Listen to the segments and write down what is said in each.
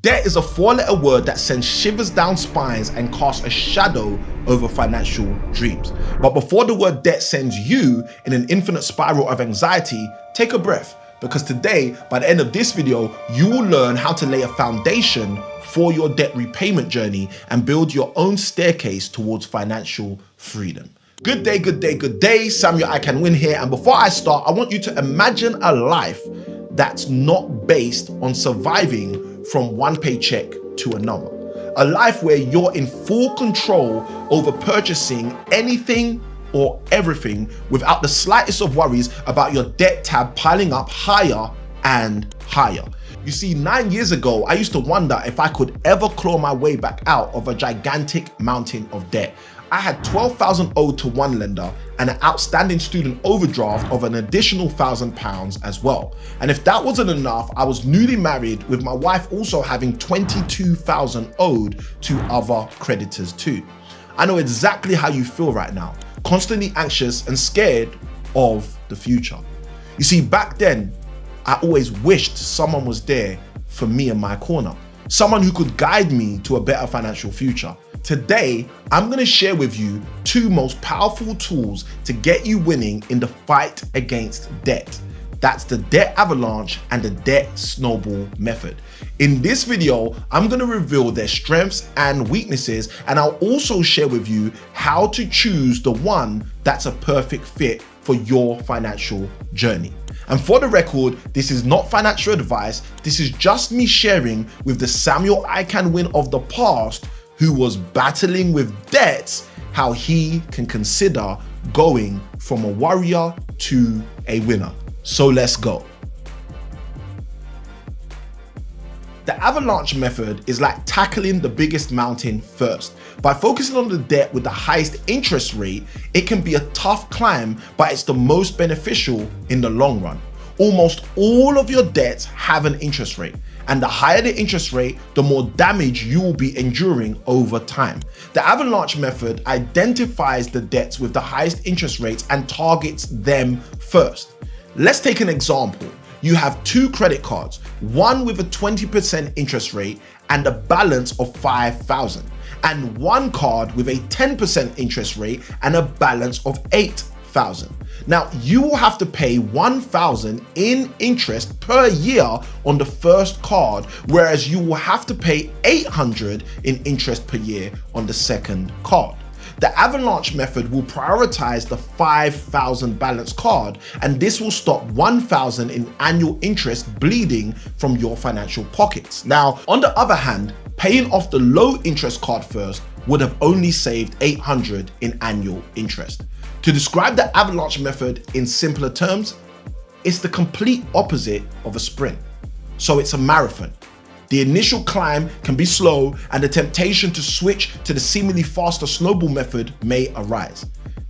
Debt is a four-letter word that sends shivers down spines and casts a shadow over financial dreams. But before the word debt sends you in an infinite spiral of anxiety, take a breath, because today, by the end of this video, you will learn how to lay a foundation for your debt repayment journey and build your own staircase towards financial freedom. Good day, good day, good day. Samuel I Can Win here. And before I start, I want you to imagine a life that's not based on surviving from one paycheck to another. A life where you're in full control over purchasing anything or everything without the slightest of worries about your debt tab piling up higher and higher. You see, 9 years ago, I used to wonder if I could ever claw my way back out of a gigantic mountain of debt. I had $12,000 owed to one lender and an outstanding student overdraft of an additional £1,000 as well. And if that wasn't enough, I was newly married with my wife also having $22,000 owed to other creditors too. I know exactly how you feel right now, constantly anxious and scared of the future. You see, back then, I always wished someone was there for me in my corner, someone who could guide me to a better financial future. Today, I'm going to share with you two most powerful tools to get you winning in the fight against debt. That's the debt avalanche and the debt snowball method. In this video, I'm going to reveal their strengths and weaknesses, and I'll also share with you how to choose the one that's a perfect fit for your financial journey. And for the record, this is not financial advice. This is just me sharing with the Samuel I Can Win of the past who was battling with debts, how he can consider going from a warrior to a winner. So let's go. The avalanche method is like tackling the biggest mountain first. By focusing on the debt with the highest interest rate, it can be a tough climb, but it's the most beneficial in the long run. Almost all of your debts have an interest rate, and the higher the interest rate, the more damage you will be enduring over time. The avalanche method identifies the debts with the highest interest rates and targets them first. Let's take an example. You have two credit cards, one with a 20% interest rate and a balance of $5,000, and one card with a 10% interest rate and a balance of $8,000. Now, you will have to pay $1,000 in interest per year on the first card, whereas you will have to pay $800 in interest per year on the second card. The avalanche method will prioritize the $5,000 balance card, and this will stop $1,000 in annual interest bleeding from your financial pockets. Now, on the other hand, paying off the low interest card first would have only saved $800 in annual interest. To describe the avalanche method in simpler terms, it's the complete opposite of a sprint. So it's a marathon. The initial climb can be slow, and the temptation to switch to the seemingly faster snowball method may arise.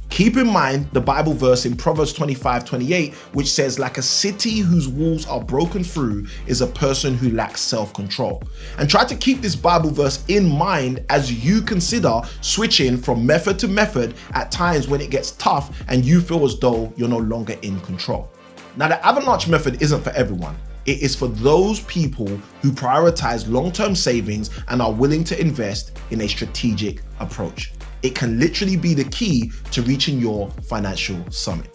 Keep in mind the Bible verse in Proverbs 25:28, which says, like a city whose walls are broken through is a person who lacks self-control. And try to keep this Bible verse in mind as you consider switching from method to method at times when it gets tough and you feel as though you're no longer in control. Now, the avalanche method isn't for everyone. It is for those people who prioritize long-term savings and are willing to invest in a strategic approach. It can literally be the key to reaching your financial summit.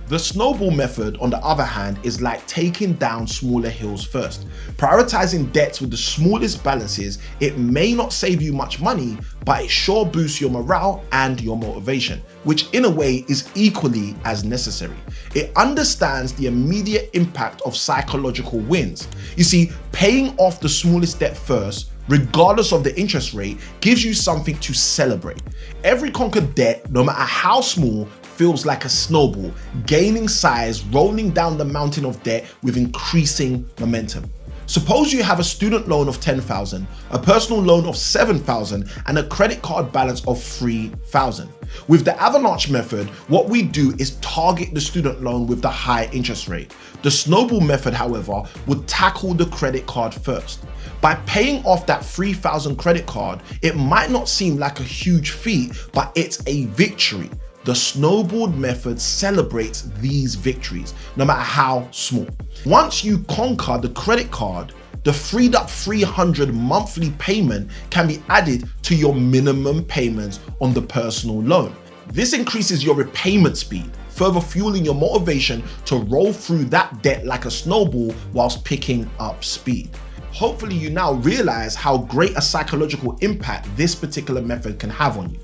The snowball method, on the other hand, is like taking down smaller hills first. Prioritizing debts with the smallest balances, it may not save you much money, but it sure boosts your morale and your motivation, which in a way is equally as necessary. It understands the immediate impact of psychological wins. You see, paying off the smallest debt first, regardless of the interest rate, gives you something to celebrate. Every conquered debt, no matter how small, feels like a snowball, gaining size, rolling down the mountain of debt with increasing momentum. Suppose you have a student loan of $10,000, a personal loan of $7,000, and a credit card balance of $3,000. With the avalanche method, what we do is target the student loan with the high interest rate. The snowball method, however, would tackle the credit card first. By paying off that $3,000 credit card, it might not seem like a huge feat, but it's a victory. The snowball method celebrates these victories, no matter how small. Once you conquer the credit card, the freed up $300 monthly payment can be added to your minimum payments on the personal loan. This increases your repayment speed, further fueling your motivation to roll through that debt like a snowball whilst picking up speed. Hopefully you now realize how great a psychological impact this particular method can have on you.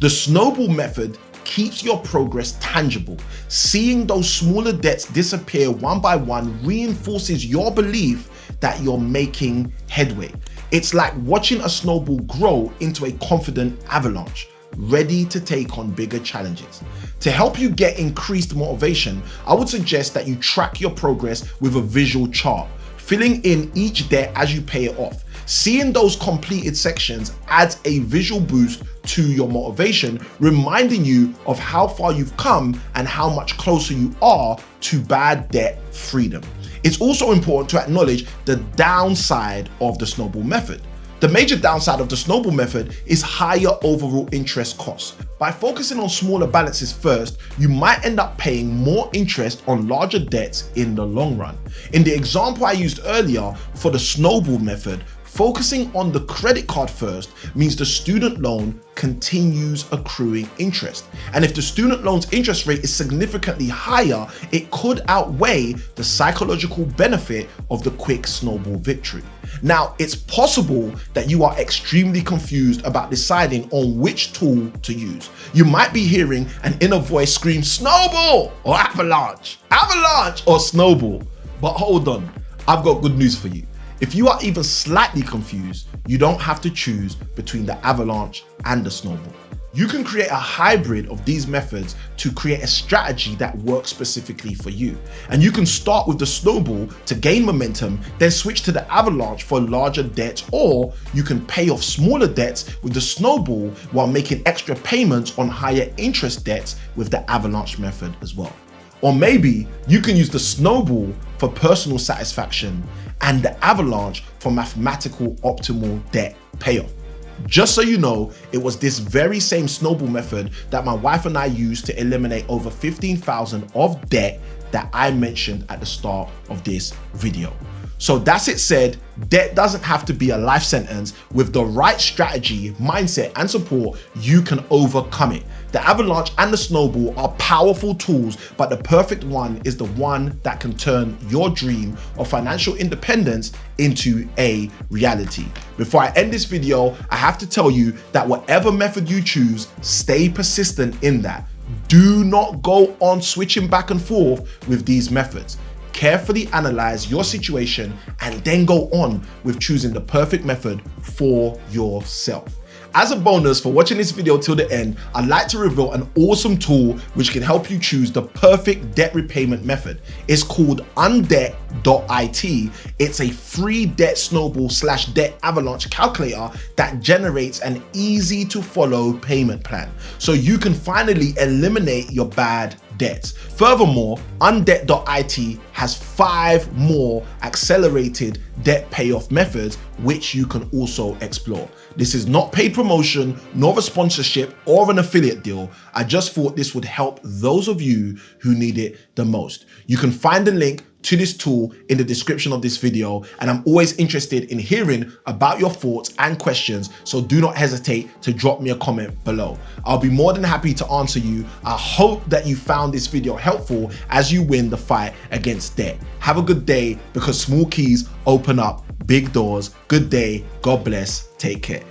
The snowball method keeps your progress tangible. Seeing those smaller debts disappear one by one reinforces your belief that you're making headway. It's like watching a snowball grow into a confident avalanche, ready to take on bigger challenges. To help you get increased motivation, I would suggest that you track your progress with a visual chart, filling in each debt as you pay it off. Seeing those completed sections adds a visual boost to your motivation, reminding you of how far you've come and how much closer you are to bad debt freedom. It's also important to acknowledge the downside of the snowball method. The major downside of the snowball method is higher overall interest costs. By focusing on smaller balances first, you might end up paying more interest on larger debts in the long run. In the example I used earlier for the snowball method, focusing on the credit card first means the student loan continues accruing interest. And if the student loan's interest rate is significantly higher, it could outweigh the psychological benefit of the quick snowball victory. Now, it's possible that you are extremely confused about deciding on which tool to use. You might be hearing an inner voice scream, snowball or avalanche, avalanche or snowball. But hold on, I've got good news for you. If you are even slightly confused, you don't have to choose between the avalanche and the snowball. You can create a hybrid of these methods to create a strategy that works specifically for you. And you can start with the snowball to gain momentum, then switch to the avalanche for larger debts, or you can pay off smaller debts with the snowball while making extra payments on higher interest debts with the avalanche method as well. Or maybe you can use the snowball for personal satisfaction and the avalanche for mathematical optimal debt payoff. Just so you know, it was this very same snowball method that my wife and I used to eliminate over $15,000 of debt that I mentioned at the start of this video. So that's it said, debt doesn't have to be a life sentence. With the right strategy, mindset, and support, you can overcome it. The avalanche and the snowball are powerful tools, but the perfect one is the one that can turn your dream of financial independence into a reality. Before I end this video, I have to tell you that whatever method you choose, stay persistent in that. Do not go on switching back and forth with these methods. Carefully analyze your situation and then go on with choosing the perfect method for yourself. As a bonus for watching this video till the end, I'd like to reveal an awesome tool which can help you choose the perfect debt repayment method. It's called undebt.it. It's a free debt snowball / debt avalanche calculator that generates an easy to follow payment plan, so you can finally eliminate your bad debts. Furthermore, undebt.it has 5 more accelerated debt payoff methods which you can also explore. This is not paid promotion, nor a sponsorship or an affiliate deal. I just thought this would help those of you who need it the most. You can find the link to this tool in the description of this video, and I'm always interested in hearing about your thoughts and questions, so do not hesitate to drop me a comment below. I'll be more than happy to answer you. I hope that you found this video helpful as you win the fight against debt. Have a good day, because small keys open up big doors. Good day, God bless, take care.